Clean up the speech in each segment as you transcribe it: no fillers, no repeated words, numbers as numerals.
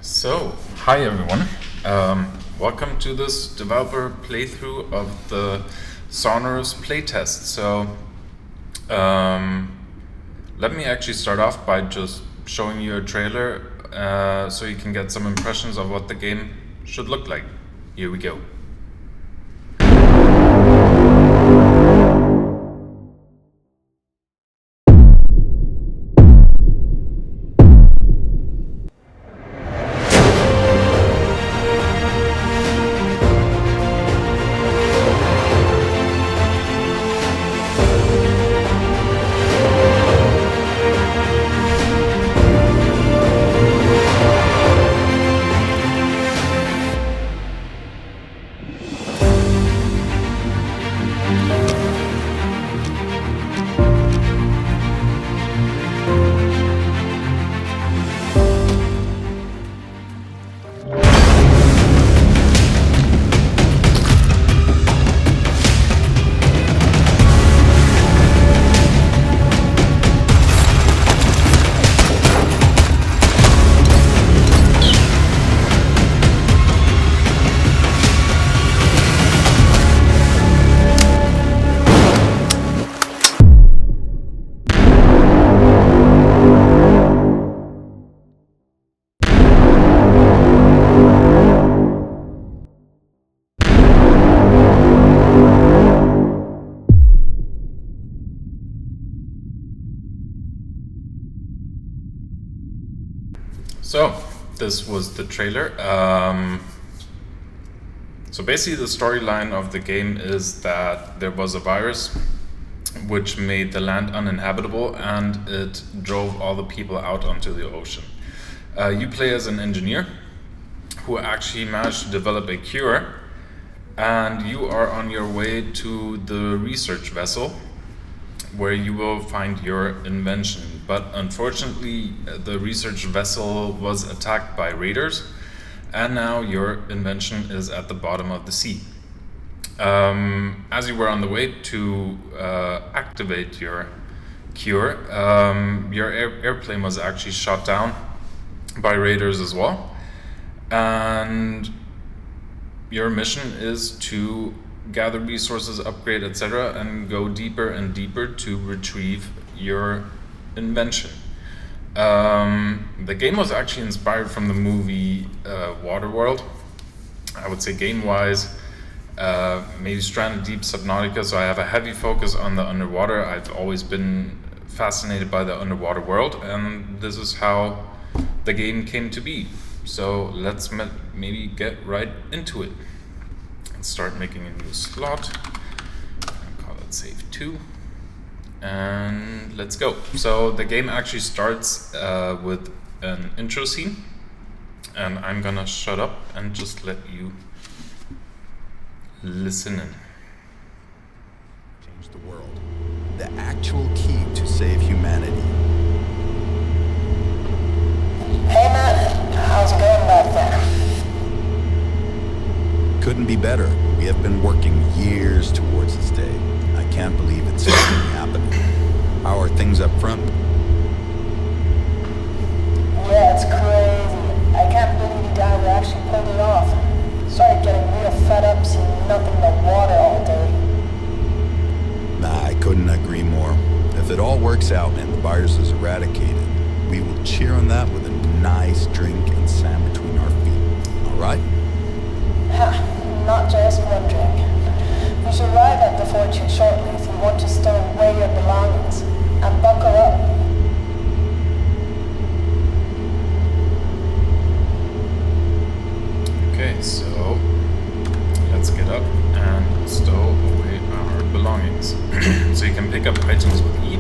So, hi everyone. Welcome to this developer playthrough of the Sonorous playtest. Let me actually start off by just showing you a trailer so you can get some impressions of what the game should look like. Here we go. So, this was the trailer. So basically the storyline of the game is that there was a virus which made the land uninhabitable and it drove all the people out onto the ocean. You play as an engineer who actually managed to develop a cure, and you are on your way to the research vessel where you will find your invention. But unfortunately, the research vessel was attacked by raiders, and now your invention is at the bottom of the sea. As you were on the way to activate your cure, your airplane was actually shot down by raiders as well. And your mission is to gather resources, upgrade, etc., and go deeper and deeper to retrieve your invention. The game was actually inspired from the movie Waterworld. I would say game-wise, maybe Stranded Deep, Subnautica, so I have a heavy focus on the underwater. I've always been fascinated by the underwater world, and this is how the game came to be. So let's maybe get right into it. Start making a new slot. I'll call it save 2, and let's go. So the game actually starts with an intro scene, and I'm gonna shut up and just let you listen in. Change the world. The actual key to save humanity. Hey Matt, how's it going back there? Couldn't be better. We have been working years towards this day. I can't believe it's finally happening. How are things up front? Yeah, it's crazy. I can't believe you guys actually pulled it off. Started getting real fed up seeing nothing but water all day. Nah, I couldn't agree more. If it all works out and the virus is eradicated, we will cheer on that with a nice drink and sand between our feet. All right? Ha, not just one drink. You should arrive at the fortune shortly if you want to stow away your belongings. And buckle up. Okay, so let's get up and stow away our belongings. So you can pick up items with E.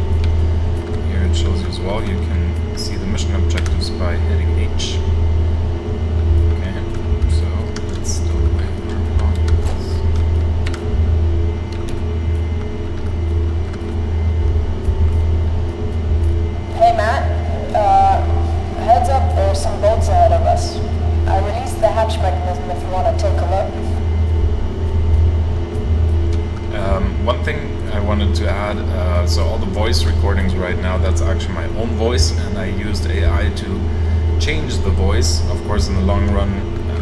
Here it shows you as well. You can see the mission objectives by hitting H. Okay, so let's stow away our belongings. Hey Matt, heads up, there's some boats ahead of us. I released the hatch mechanism if you want to take a look. One thing I wanted to add, so all the voice recordings right now, that's actually my own voice, and I used AI to change the voice. Of course, in the long run,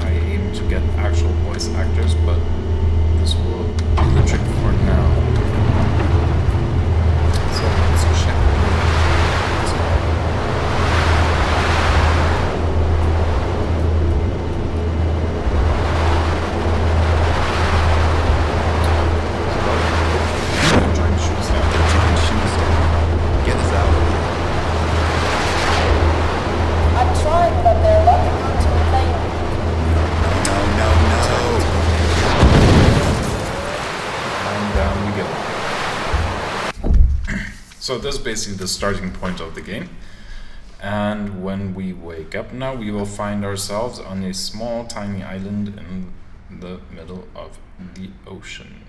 I aim to get actual voice actors, but this will do the trick for now. So let's check. So this is basically the starting point of the game, and when we wake up now, we will find ourselves on a small tiny island in the middle of the ocean.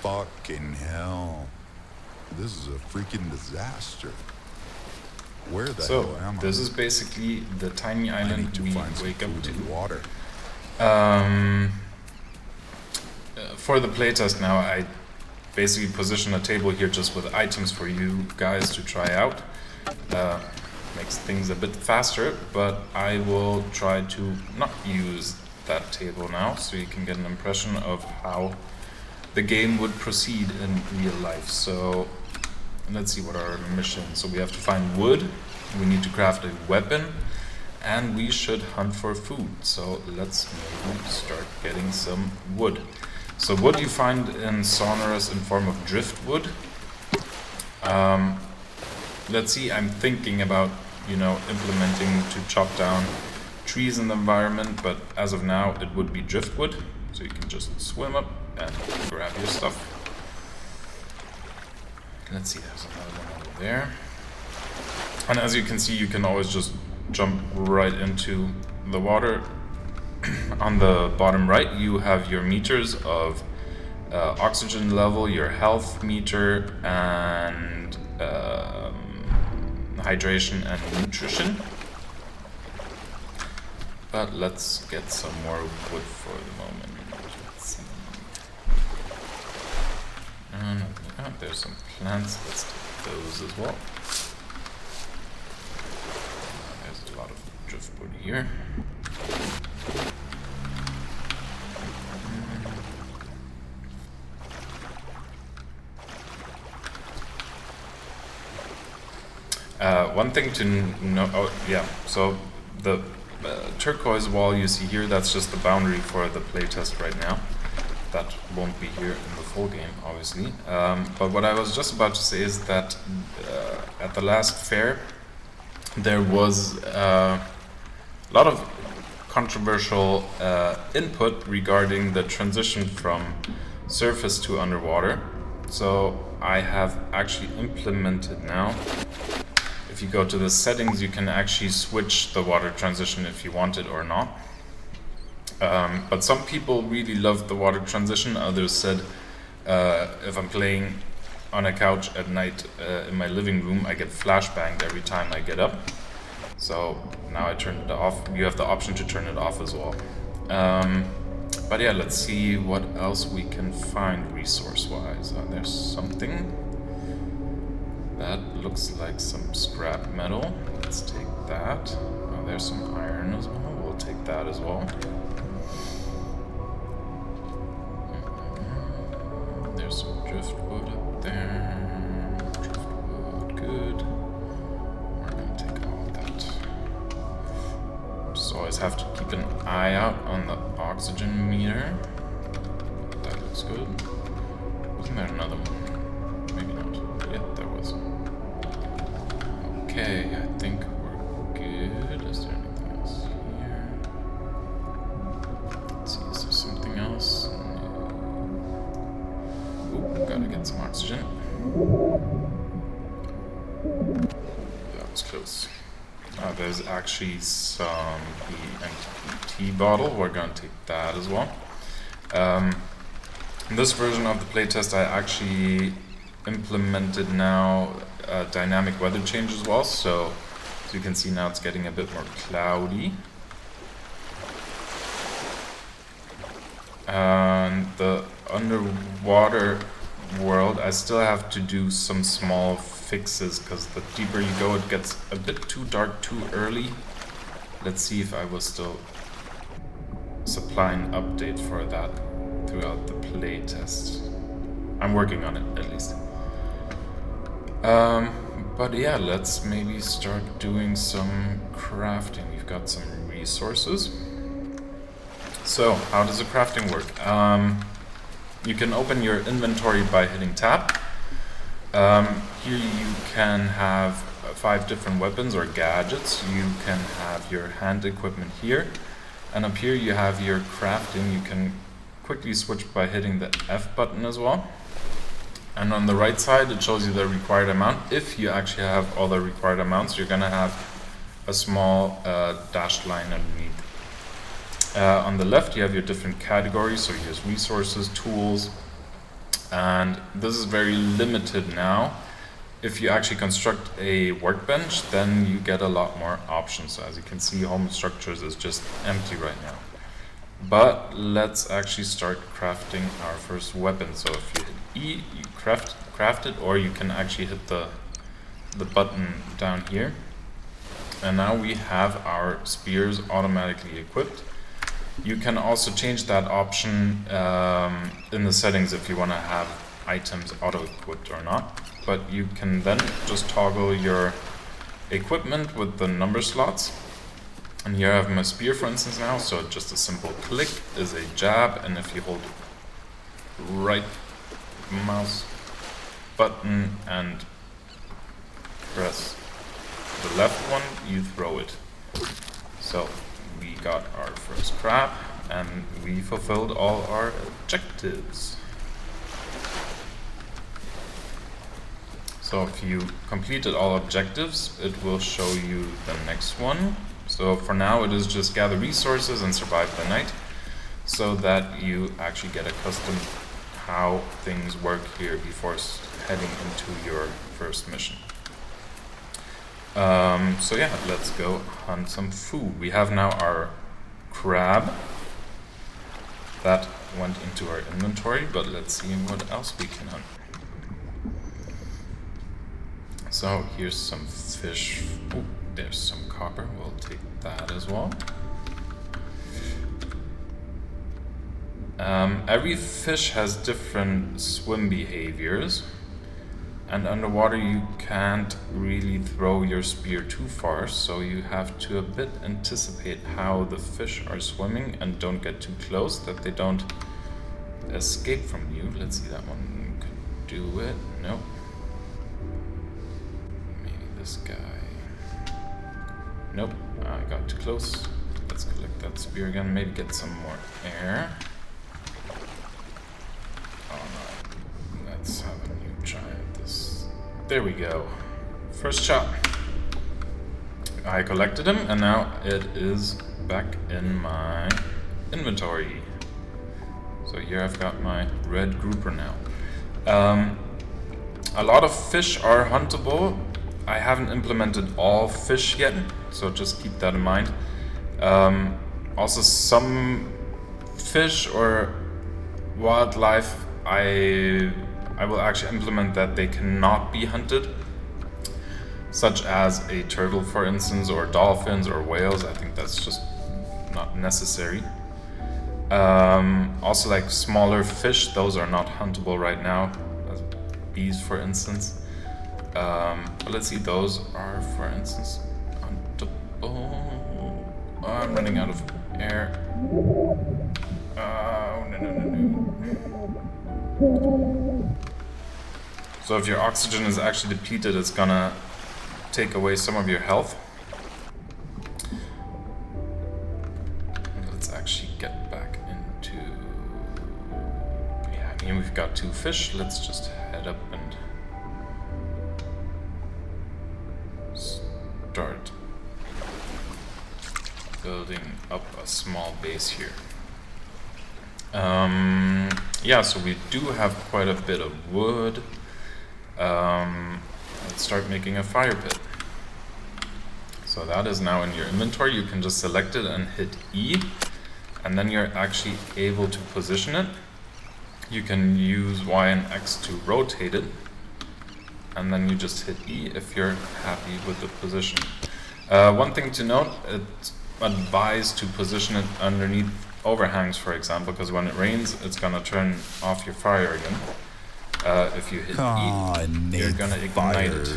Fucking hell. This is a freaking disaster. Where the hell am I? This is basically the tiny island we wake up to. Water. For the playtest now, I basically position a table here just with items for you guys to try out. Makes things a bit faster, but I will try to not use that table now, so you can get an impression of how the game would proceed in real life. So let's see what our mission. So we have to find wood, we need to craft a weapon, and we should hunt for food. So let's maybe start getting some wood. So wood you find in Sonorous in form of driftwood. Let's see, I'm thinking about, implementing to chop down trees in the environment, but as of now it would be driftwood. So you can just swim up and grab your stuff. Let's see, there's another one over there. And as you can see, you can always just jump right into the water. On the bottom right, you have your meters of oxygen level, your health meter, and hydration and nutrition. But let's get some more wood for the moment. Let's see. There's some plants, let's take those as well. There's a lot of driftwood here. One thing to know, so the turquoise wall you see here, that's just the boundary for the playtest right now. That won't be here in the full game, obviously. But what I was just about to say is that at the last fair, there was a lot of controversial input regarding the transition from surface to underwater. So I have actually implemented now. If you go to the settings, you can actually switch the water transition if you want it or not. But some people really loved the water transition. Others said if I'm playing on a couch at night in my living room, I get flashbanged every time I get up. So now I turned it off. You have the option to turn it off as well. But yeah, let's see what else we can find resource-wise. There's something that looks like some scrap metal. Let's take that. There's some iron as well. We'll take that as well. There's some driftwood up there. Driftwood, good. We're gonna take all of that. Just always have to keep an eye out on the oxygen meter. That looks good. Wasn't there another one? Maybe not. Yeah, there was. Okay, I think we're good. Is there anything else here? Let's see, is there something else? Gotta get some oxygen. That was close. There's actually some tea bottle. We're gonna take that as well. In this version of the playtest, I actually implemented now dynamic weather change as well. So as you can see now, it's getting a bit more cloudy. And the underwater world, I still have to do some small fixes because the deeper you go, it gets a bit too dark too early. Let's see if I will still supply an update for that throughout the playtest. I'm working on it, at least. But yeah, let's maybe start doing some crafting. We've got some resources. So, how does the crafting work? You can open your inventory by hitting tab. Here you can have 5 different weapons or gadgets. You can have your hand equipment here. And up here you have your crafting. You can quickly switch by hitting the F button as well. And on the right side it shows you the required amount. If you actually have all the required amounts, you're gonna have a small dashed line underneath. On the left you have your different categories, so here's resources, tools, and this is very limited now. If you actually construct a workbench, then you get a lot more options. So as you can see, home structures is just empty right now. But let's actually start crafting our first weapon. So if you hit E, you craft it, or you can actually hit the button down here. And now we have our spears automatically equipped. You can also change that option in the settings if you want to have items auto-equipped or not. But you can then just toggle your equipment with the number slots. And here I have my spear, for instance, now. So just a simple click is a jab, and if you hold right mouse button and press the left one, you throw it. So we got our first crab, and we fulfilled all our objectives. So if you completed all objectives, it will show you the next one. So for now it is just gather resources and survive the night, so that you actually get accustomed how things work here before heading into your first mission. So yeah, let's go hunt some food. We have now our crab that went into our inventory, but let's see what else we can hunt. So here's some fish. Oh, there's some copper. We'll take that as well. Every fish has different swim behaviors, and underwater you can't really throw your spear too far, so you have to a bit anticipate how the fish are swimming and don't get too close, that they don't escape from you. Let's see, that one could do it. Nope. Maybe this guy. Nope, I got too close. Let's collect that spear again, maybe get some more air. Oh no, let's have a new try at this. There we go. First shot. I collected him, and now it is back in my inventory. So here I've got my red grouper now. A lot of fish are huntable. I haven't implemented all fish yet, so just keep that in mind. Also, some fish or wildlife, I will actually implement that they cannot be hunted, such as a turtle, for instance, or dolphins or whales. I think that's just not necessary. Also, like smaller fish, those are not huntable right now, as bees, for instance. But let's see, those are, for instance, huntable. Oh, I'm running out of air. Oh, no. So if your oxygen is actually depleted, it's gonna take away some of your health. Let's actually get back into... Yeah, I mean, we've got 2 fish. Let's just head up and start building up a small base here. Yeah, so we do have quite a bit of wood. Let's start making a fire pit. So that is now in your inventory. You can just select it and hit E, and then you're actually able to position it. You can use Y and X to rotate it, and then you just hit E if you're happy with the position. One thing to note, it's advised to position it underneath overhangs, for example, because when it rains, it's gonna turn off your fire again. If you hit E, you're gonna ignite it.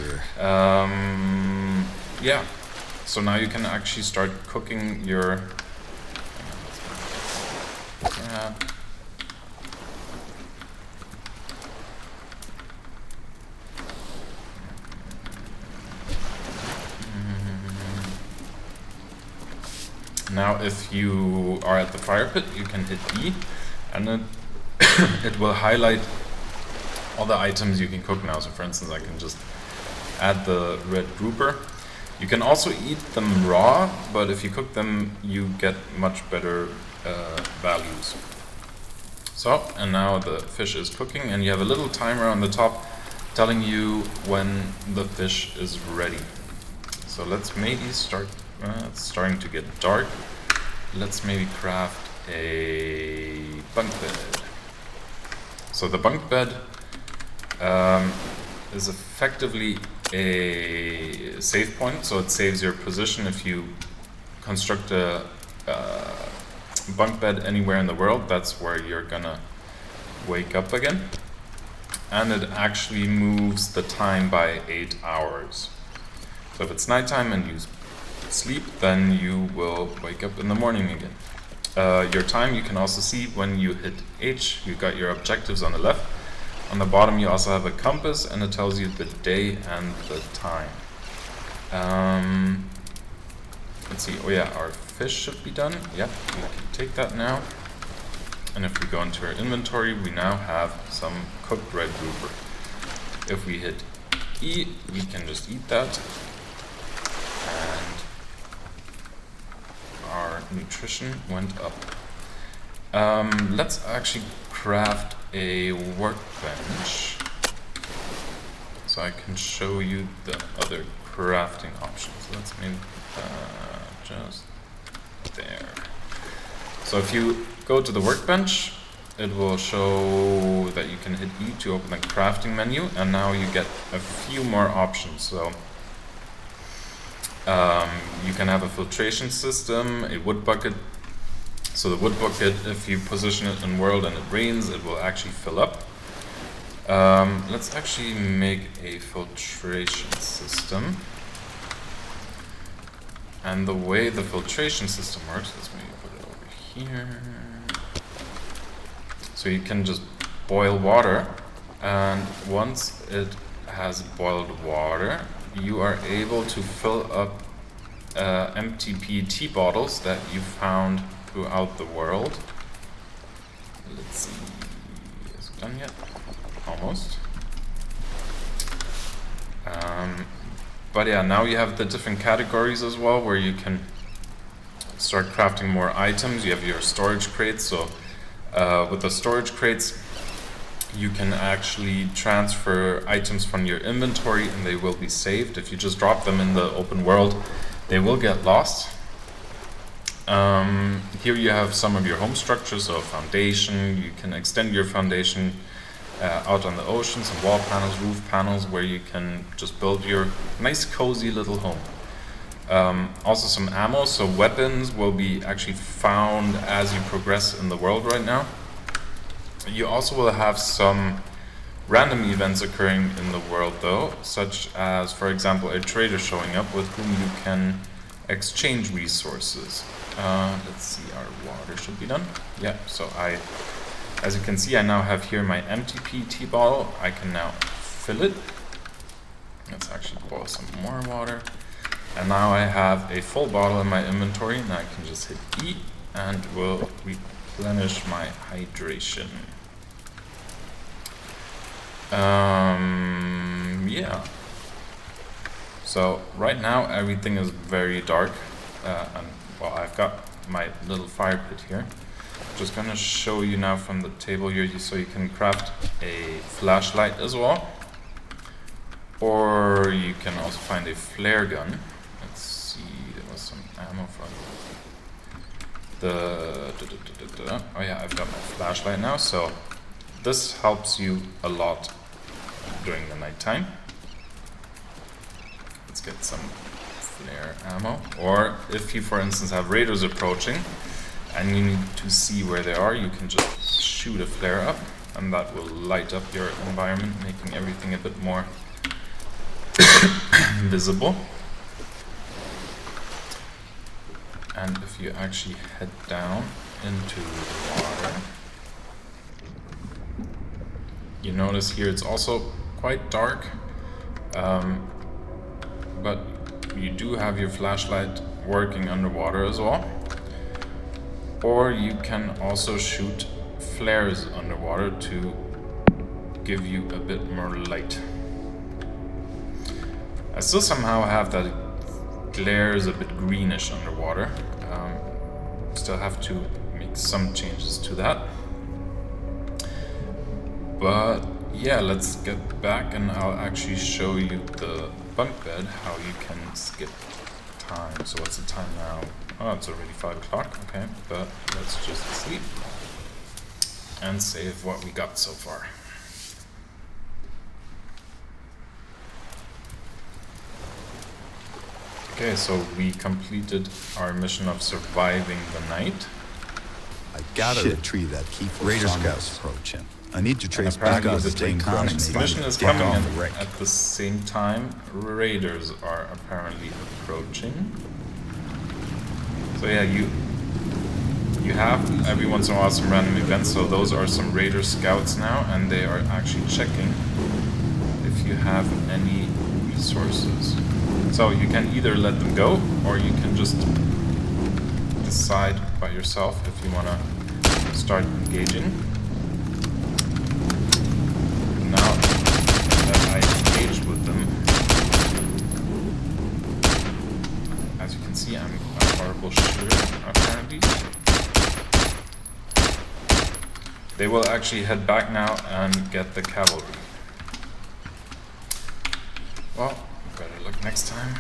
Yeah, so now you can actually start cooking your... Now if you are at the fire pit, you can hit E, and then it will highlight all the items you can cook now. So for instance, I can just add the red grouper. You can also eat them raw, but if you cook them, you get much better values. So, and now the fish is cooking, and you have a little timer on the top telling you when the fish is ready. So let's maybe start, it's starting to get dark. Let's maybe craft a bunk bed. So the bunk bed is effectively a save point, so it saves your position if you construct a bunk bed anywhere in the world. That's where you're gonna wake up again, and it actually moves the time by 8 hours. So if it's nighttime and you sleep, then you will wake up in the morning again. Your time you can also see when you hit H. You got your objectives on the left. On the bottom you also have a compass, and it tells you the day and the time. Let's see, oh yeah, our fish should be done. Yep, we can take that now. And if we go into our inventory, we now have some cooked red grouper. If we hit E, we can just eat that. And our nutrition went up. Let's actually craft a workbench, so I can show you the other crafting options. Let's maybe just there. So if you go to the workbench, it will show that you can hit E to open the crafting menu, and now you get a few more options. So you can have a filtration system, a wood bucket. So the wood bucket, if you position it in world and it rains, it will actually fill up. Let's actually make a filtration system. And the way the filtration system works, let's maybe put it over here. So you can just boil water, and once it has boiled water, you are able to fill up empty PET bottles that you found throughout the world. Let's see, is it done yet? Almost. But yeah, now you have the different categories as well, where you can start crafting more items. You have your storage crates. So with the storage crates, you can actually transfer items from your inventory, and they will be saved. If you just drop them in the open world, they will get lost. Here you have some of your home structures, so a foundation. You can extend your foundation out on the ocean, some wall panels, roof panels, where you can just build your nice cozy little home. Also some ammo, so weapons will be actually found as you progress in the world right now. You also will have some random events occurring in the world though, such as, for example, a trader showing up with whom you can exchange resources. Let's see, our water should be done. Yeah, so as you can see, I now have here my empty PET bottle. I can now fill it. Let's actually boil some more water. And now I have a full bottle in my inventory, and I can just hit E and will replenish my hydration. Yeah. So right now everything is very dark, and well, I've got my little fire pit here. Just gonna show you now from the table here, so you can craft a flashlight as well, or you can also find a flare gun. Let's see, there was some ammo from Oh yeah, I've got my flashlight now, so this helps you a lot during the nighttime. Let's get some flare ammo. Or if you, for instance, have raiders approaching and you need to see where they are, you can just shoot a flare up, and that will light up your environment, making everything a bit more visible. And if you actually head down into the water, you notice here it's also quite dark, but you do have your flashlight working underwater as well. Or you can also shoot flares underwater to give you a bit more light. I still somehow have that glares a bit greenish underwater. Still have to make some changes to that. But yeah, let's get back and I'll actually show you the bunk bed, how you can skip time. So what's the time now? Oh, it's already 5 o'clock, okay, but let's just sleep and save what we got so far. Okay, so we completed our mission of surviving the night. I gotta retrieve that key for Raider Sonorous scouts. approaching. I need to trace Apparently back out the the plane crash. next and mission is get coming on in the wreck. at the same time. Raiders are apparently approaching. So yeah, you have every once in a while some random events, so those are some raider scouts now, and they are actually checking if you have any resources. So you can either let them go, or you can just decide by yourself if you want to start engaging. Now that I engaged with them, as you can see, I'm a horrible shooter, apparently. They will actually head back now and get the cavalry. Well, better luck next time.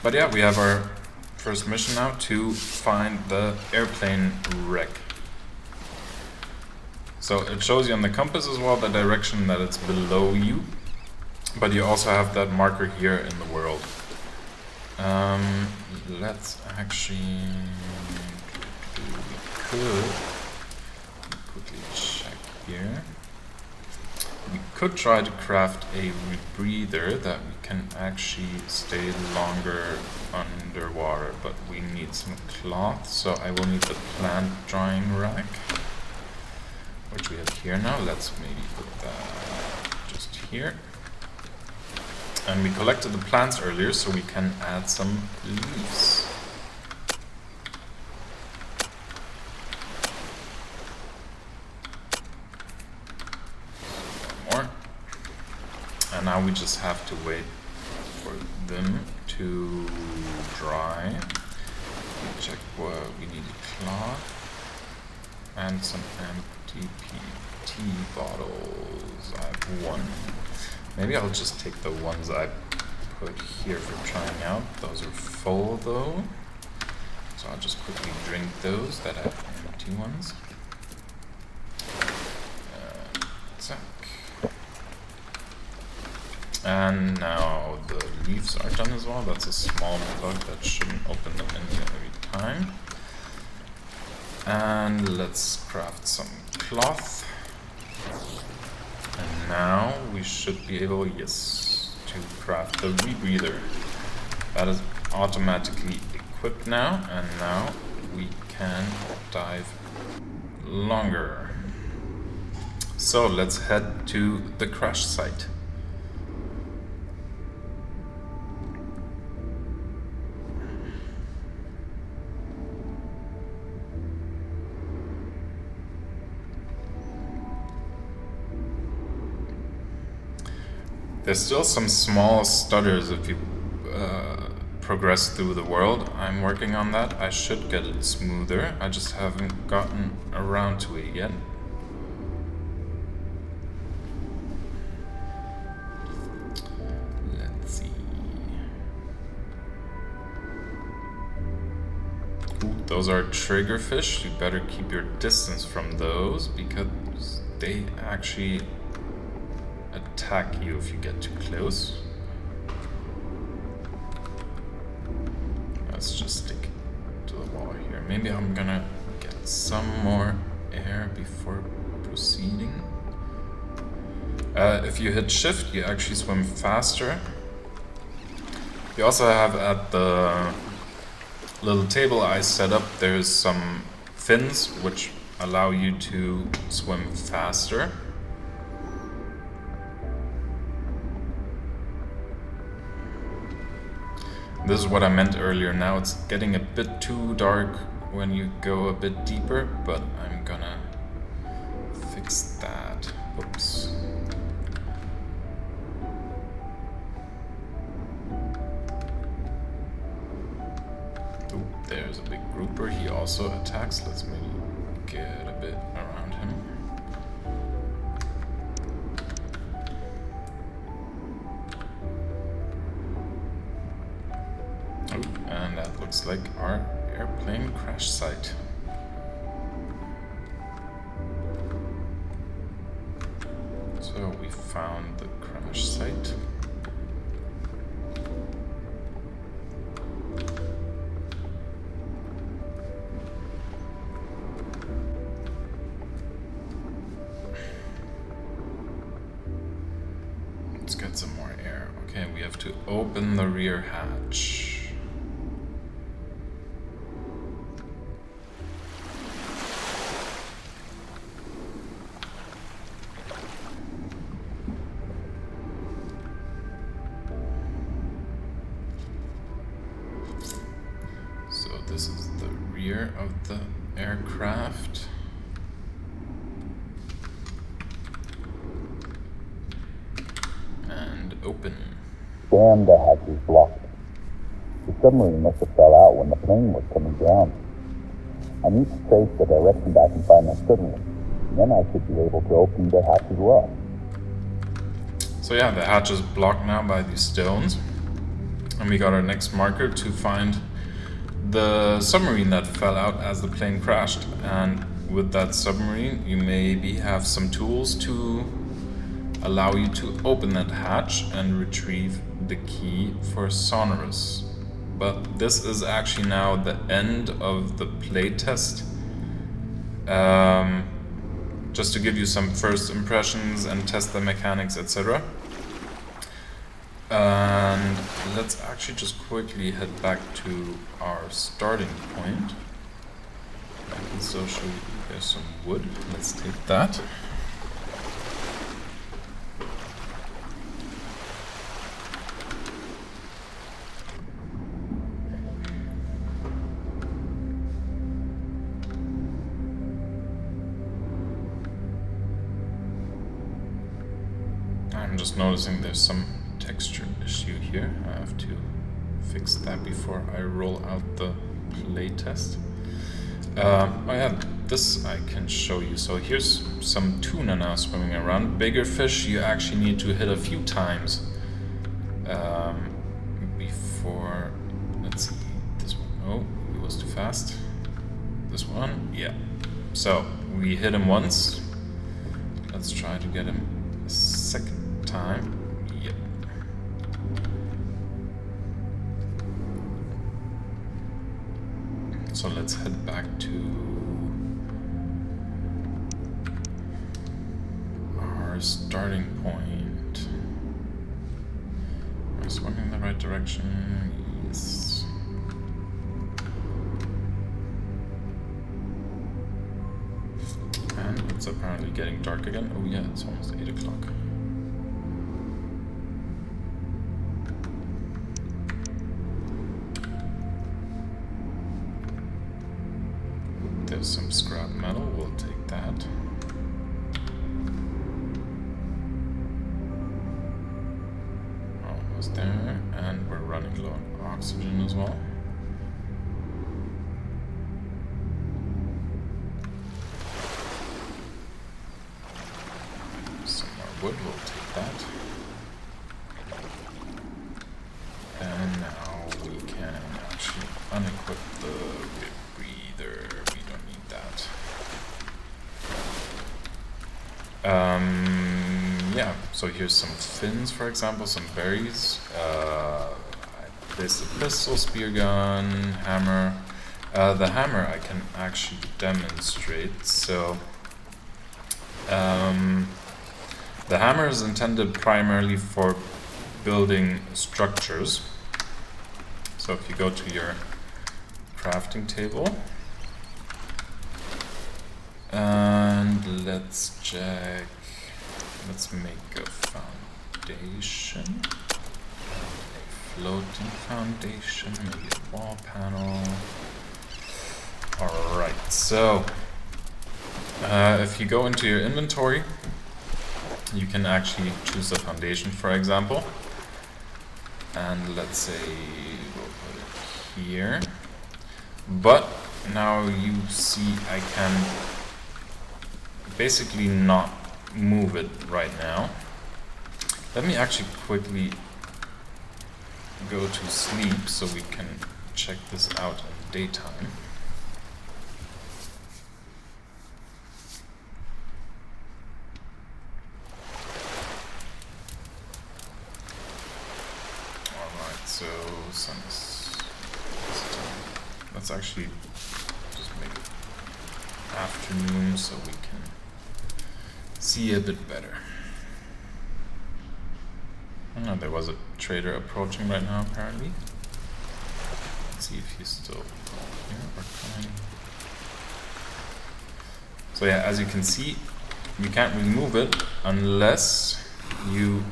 But yeah, we have our first mission now to find the airplane wreck. So it shows you on the compass as well the direction that it's below you, but you also have that marker here in the world. Let's actually, we could quickly check here. We could try to craft a rebreather that we can actually stay longer underwater, but we need some cloth, so I will need the plant drying rack, which we have here now. Let's maybe put that just here. And we collected the plants earlier, so we can add some leaves. And now we just have to wait for them to dry. We check what we need: cloth and some empty PET bottles. I have one. Maybe I'll just take the ones I put here for trying out. Those are full though, so I'll just quickly drink those that have empty ones. Zack. And now the leaves are done as well. That's a small plug that shouldn't open them in every time. And let's craft some cloth. And now we should be able, yes, to craft the rebreather. That is automatically equipped now, and now we can dive longer. So let's head to the crash site. There's still some small stutters if you progress through the world. I'm working on that. I should get it smoother. I just haven't gotten around to it yet. Let's see. Ooh, those are triggerfish. You better keep your distance from those because they actually attack you if you get too close. Let's just stick to the wall here. Maybe I'm gonna get some more air before proceeding. If you hit shift, you actually swim faster. You also have at the little table I set up, there's some fins which allow you to swim faster. This is what I meant earlier. Now it's getting a bit too dark when you go a bit deeper, but I'm gonna fix that. Oops. Ooh, there's a big grouper. He also attacks. Let's maybe get a bit around him. And that looks like our airplane crash site. So we found the crash site. Let's get some more air. Okay, we have to open the rear hatch. This is the rear of the aircraft. And open. Damn, the hatch is blocked. The submarine must have fell out when the plane was coming down. I need to trace the direction back and find that submarine. Then I should be able to open the hatch as well. So yeah, the hatch is blocked now by these stones. And we got our next marker to find the submarine that fell out as the plane crashed. And with that submarine, you maybe have some tools to allow you to open that hatch and retrieve the key for Sonorous. But this is actually now the end of the playtest. Just to give you some first impressions and test the mechanics, etc. And let's actually just quickly head back to our starting point. I can still show you there's some wood. Let's take that. I'm just noticing there's some texture issue here. I have to fix that before I roll out the playtest. Oh yeah, this I can show you. So here's some tuna now swimming around. Bigger fish you actually need to hit a few times before, let's see, this one, oh, it was too fast. This one, yeah. So we hit him once. Let's try to get him a second time. Yep. So let's head back to our starting point. Am I swimming in the right direction? Yes. And it's apparently getting dark again. Oh yeah, it's almost 8 o'clock. There's some scrap metal, we'll take that. Almost there, and we're running low on oxygen as well. Some more wood, we'll take that. And now we can actually unequip the debris. Yeah, so here's some fins, for example, some berries. There's a pistol, spear gun, hammer. The hammer I can actually demonstrate. So the hammer is intended primarily for building structures. So if you go to your crafting table, and let's check, let's make a foundation, a floating foundation, maybe a wall panel. Alright, so if you go into your inventory, you can actually choose a foundation, for example, and let's say we'll put it here. But now you see I can basically not move it right now. Let me actually quickly go to sleep so we can check this out in daytime. Alright, so let's actually just make it afternoon so we can see a bit better. Oh, there was a trader approaching right now, apparently. Let's see if he's still here or coming. So yeah, as you can see, you can't remove it unless you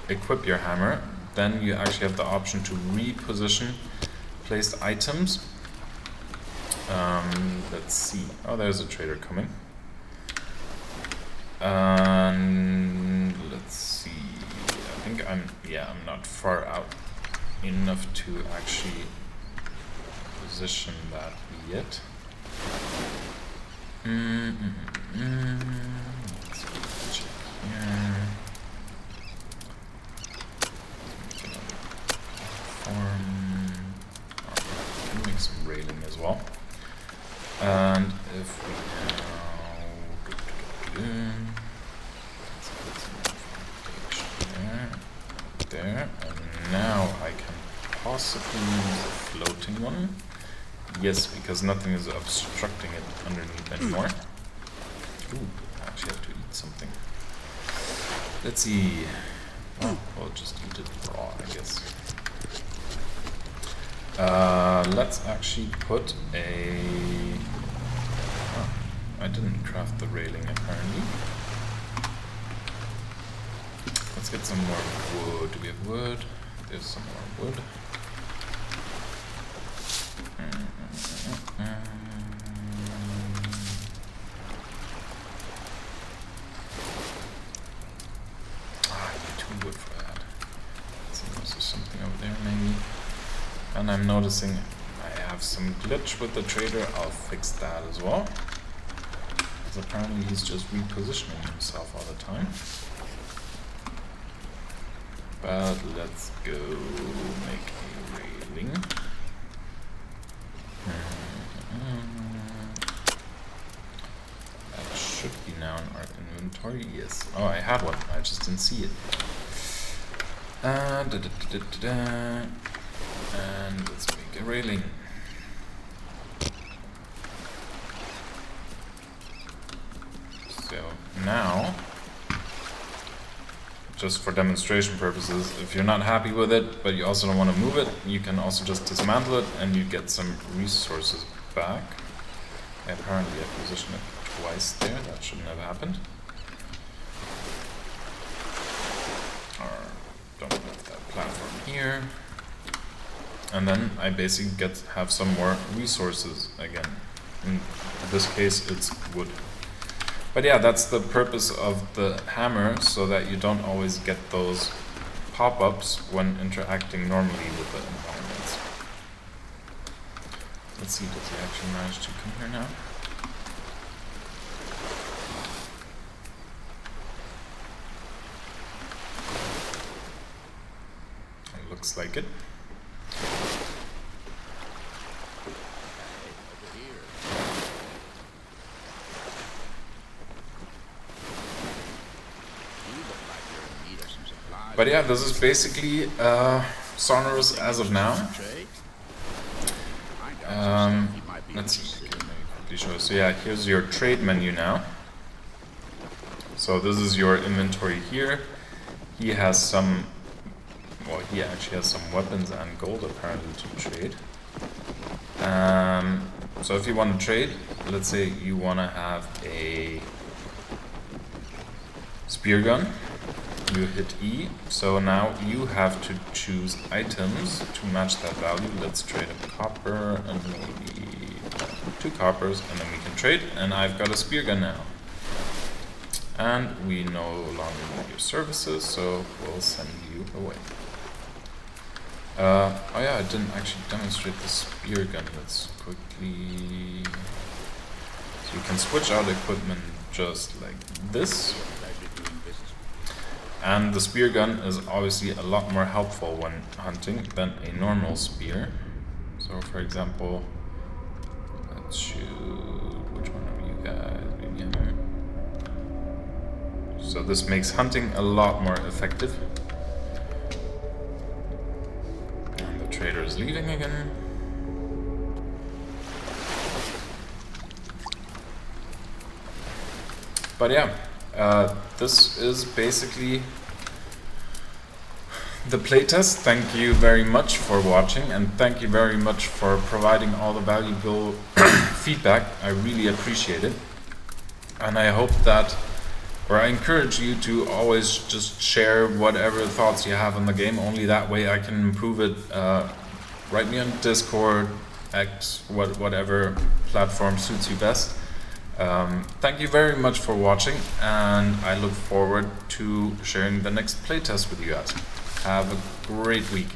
equip your hammer. Then you actually have the option to reposition placed items. Let's see. Oh, there's a trader coming. And let's see. I think I'm not far out enough to actually position that yet. Let's check here. Can make some railing as well. And if we let's put some foundation there, and now I can possibly use a floating one. Yes, because nothing is obstructing it underneath anymore. Ooh, I actually have to eat something. Let's see. Oh, we'll just eat it raw, I guess. Let's actually put a... Oh, I didn't craft the railing apparently. Let's get some more wood. Do we have wood? There's some more wood. I need 2 wood for that. Let's see, there's something over there maybe. And I'm noticing I have some glitch with the trader. I'll fix that as well. Because apparently he's just repositioning himself all the time. But let's go make a railing. That should be now in our inventory. Yes. Oh, I had one. I just didn't see it. And let's make a railing. So now, just for demonstration purposes, if you're not happy with it, but you also don't want to move it, you can also just dismantle it and you get some resources back. Apparently I positioned it twice there, that shouldn't have happened. Or don't have that platform here. And then I basically have some more resources again. In this case it's wood. But yeah, that's the purpose of the hammer, so that you don't always get those pop-ups when interacting normally with the environments. Let's see, does he actually manage to come here now? It looks like it. But yeah, this is basically Sonorous as of now. Let's see, let me quickly show. So yeah, here's your trade menu now. So this is your inventory here. He has some, well, he actually has some weapons and gold apparently to trade. So if you want to trade, let's say you want to have a spear gun, you hit E. So now you have to choose items to match that value. Let's trade a copper and maybe 2 coppers, and then we can trade. And I've got a spear gun now. And we no longer need your services, so we'll send you away. Oh yeah, I didn't actually demonstrate the spear gun. Let's quickly... So you can switch out equipment just like this. And the spear gun is obviously a lot more helpful when hunting than a normal spear. So for example, let's shoot... Which one of you guys? Beginner. So this makes hunting a lot more effective. And the trader is leaving again. But yeah, this is basically the playtest. Thank you very much for watching, and thank you very much for providing all the valuable feedback. I really appreciate it. And I hope that, or I encourage you to always just share whatever thoughts you have on the game. Only that way I can improve it. Write me on Discord, X, whatever platform suits you best. Thank you very much for watching, and I look forward to sharing the next playtest with you guys. Have a great week.